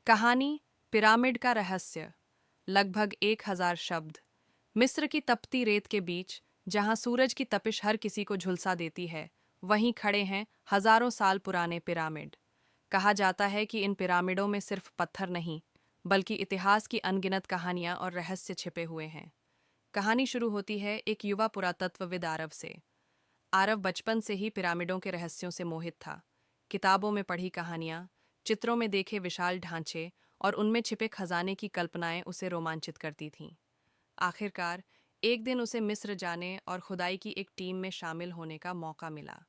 कहानी पिरामिड का रहस्य। लगभग 1000 शब्द। मिस्र की तपती रेत के बीच, जहां सूरज की तपिश हर किसी को झुलसा देती है, वहीं खड़े हैं हजारों साल पुराने पिरामिड। कहा जाता है कि इन पिरामिडों में सिर्फ पत्थर नहीं, बल्कि इतिहास की अनगिनत कहानियां और रहस्य छिपे हुए हैं। कहानी शुरू होती है एक युवा पुरातत्वविद आरव से। आरव बचपन से ही पिरामिडों के रहस्यों से मोहित था। किताबों में पढ़ी कहानियां, चित्रों में देखे विशाल ढांचे और उनमें छिपे खजाने की कल्पनाएं उसे रोमांचित करती थीं। आखिरकार एक दिन उसे मिस्र जाने और खुदाई की एक टीम में शामिल होने का मौका मिला।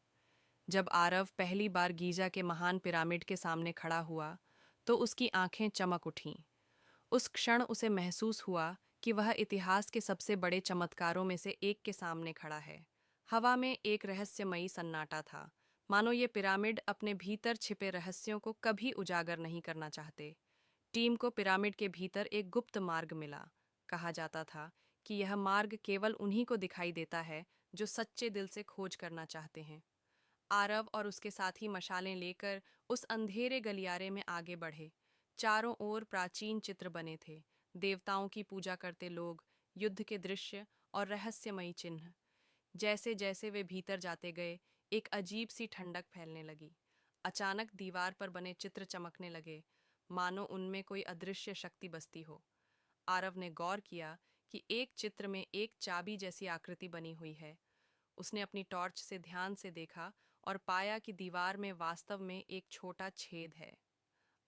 जब आरव पहली बार गीजा के महान पिरामिड के सामने खड़ा हुआ, तो उसकी आंखें चमक उठीं। उस क्षण उसे महसूस हुआ कि वह इतिहास के सबसे बड़े चमत्कारों में से एक के सामने खड़ा है। हवा में एक रहस्यमयी सन्नाटा था, मानो ये पिरामिड अपने भीतर छिपे रहस्यों को कभी उजागर नहीं करना चाहते। टीम को पिरामिड के भीतर एक गुप्त मार्ग मिला। कहा जाता था कि यह मार्ग केवल उन्हीं को दिखाई देता है जो सच्चे दिल से खोज करना चाहते हैं। आरव और उसके साथी मशालें लेकर उस अंधेरे गलियारे में आगे बढ़े। चारों ओर प्राचीन चित्र बने थे, देवताओं की पूजा करते लोग, युद्ध के दृश्य और रहस्यमयी चिन्ह। जैसे जैसे वे भीतर जाते गए, एक अजीब सी ठंडक फैलने लगी। अचानक दीवार पर बने चित्र चमकने लगे, मानो उनमें कोई अदृश्य शक्ति बसती हो। आरव ने गौर किया कि एक चित्र में एक चाबी जैसी आकृति बनी हुई है। उसने अपनी टॉर्च से ध्यान से देखा और पाया कि दीवार में वास्तव में एक छोटा छेद है।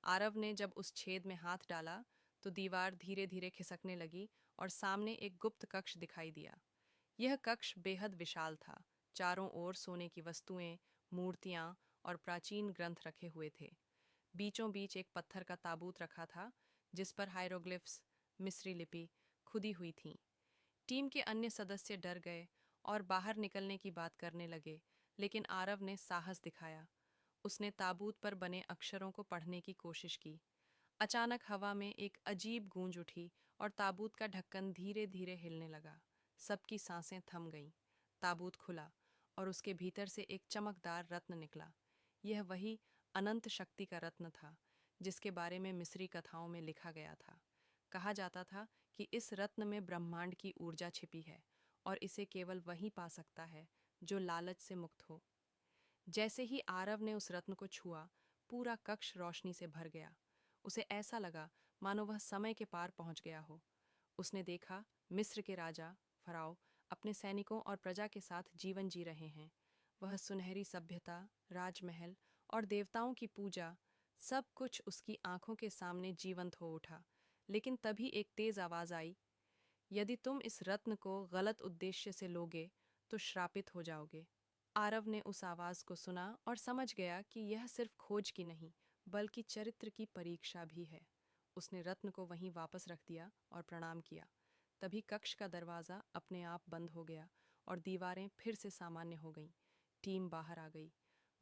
आरव ने जब उस छेद में हाथ डाला, तो दीवार धीरे धीरे खिसकने लगी और सामने एक गुप्त कक्ष दिखाई दिया। यह कक्ष बेहद विशाल था। चारों ओर सोने की वस्तुएं, मूर्तियां और प्राचीन ग्रंथ रखे हुए थे। बीचों बीच एक पत्थर का ताबूत रखा था, जिस पर हायरोग्लिफ्स, मिस्री लिपि खुदी हुई थीं। टीम के अन्य सदस्य डर गए और बाहर निकलने की बात करने लगे, लेकिन आरव ने साहस दिखाया। उसने ताबूत पर बने अक्षरों को पढ़ने की कोशिश की। अचानक हवा में एक अजीब गूंज उठी और ताबूत का ढक्कन धीरे धीरे हिलने लगा। सबकी सांसें थम गईं। ताबूत खुला और उसके भीतर से एक चमकदार रत्न निकला। यह वही अनंत शक्ति का रत्न था, जिसके बारे में मिस्री कथाओं में लिखा गया था। कहा जाता था कि इस रत्न में ब्रह्मांड की ऊर्जा छिपी है और इसे केवल वही पा सकता है जो लालच से मुक्त हो। जैसे ही आरव ने उस रत्न को छुआ, पूरा कक्ष रोशनी से भर गया। उसे ऐसा लगा मानो वह समय के पार पहुंच गया हो। उसने देखा, मिस्र के राजा फराओ अपने सैनिकों और प्रजा के साथ जीवन जी रहे हैं। वह सुनहरी सभ्यता, राजमहल और देवताओं की पूजा, सब कुछ उसकी आंखों के सामने जीवंत हो उठा। लेकिन तभी एक तेज आवाज आई, यदि तुम इस रत्न को गलत उद्देश्य से लोगे, तो श्रापित हो जाओगे। आरव ने उस आवाज को सुना और समझ गया कि यह सिर्फ खोज की नहीं, बल्कि चरित्र की परीक्षा भी है। उसने रत्न को वहीं वापस रख दिया और प्रणाम किया। तभी कक्ष का दरवाजा अपने आप बंद हो गया और दीवारें फिर से सामान्य हो गईं। टीम बाहर आ गई।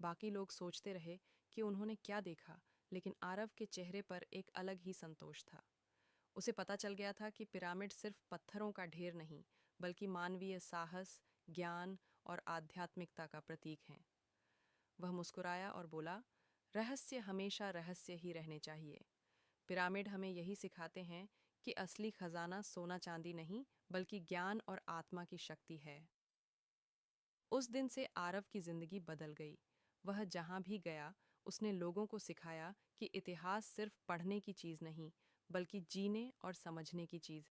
बाकी लोग सोचते रहे कि उन्होंने क्या देखा, लेकिन आरव के चेहरे पर एक अलग ही संतोष था। उसे पता चल गया था कि पिरामिड सिर्फ पत्थरों का ढेर नहीं, बल्कि मानवीय साहस, ज्ञान और आध्यात्मिकता का प्रतीक हैं। वह मुस्कुराया और बोला, रहस्य हमेशा रहस्य ही रहने चाहिए। पिरामिड हमें यही सिखाते हैं कि असली खजाना सोना चांदी नहीं, बल्कि ज्ञान और आत्मा की शक्ति है। उस दिन से आरव की जिंदगी बदल गई। वह जहां भी गया, उसने लोगों को सिखाया कि इतिहास सिर्फ पढ़ने की चीज नहीं, बल्कि जीने और समझने की चीज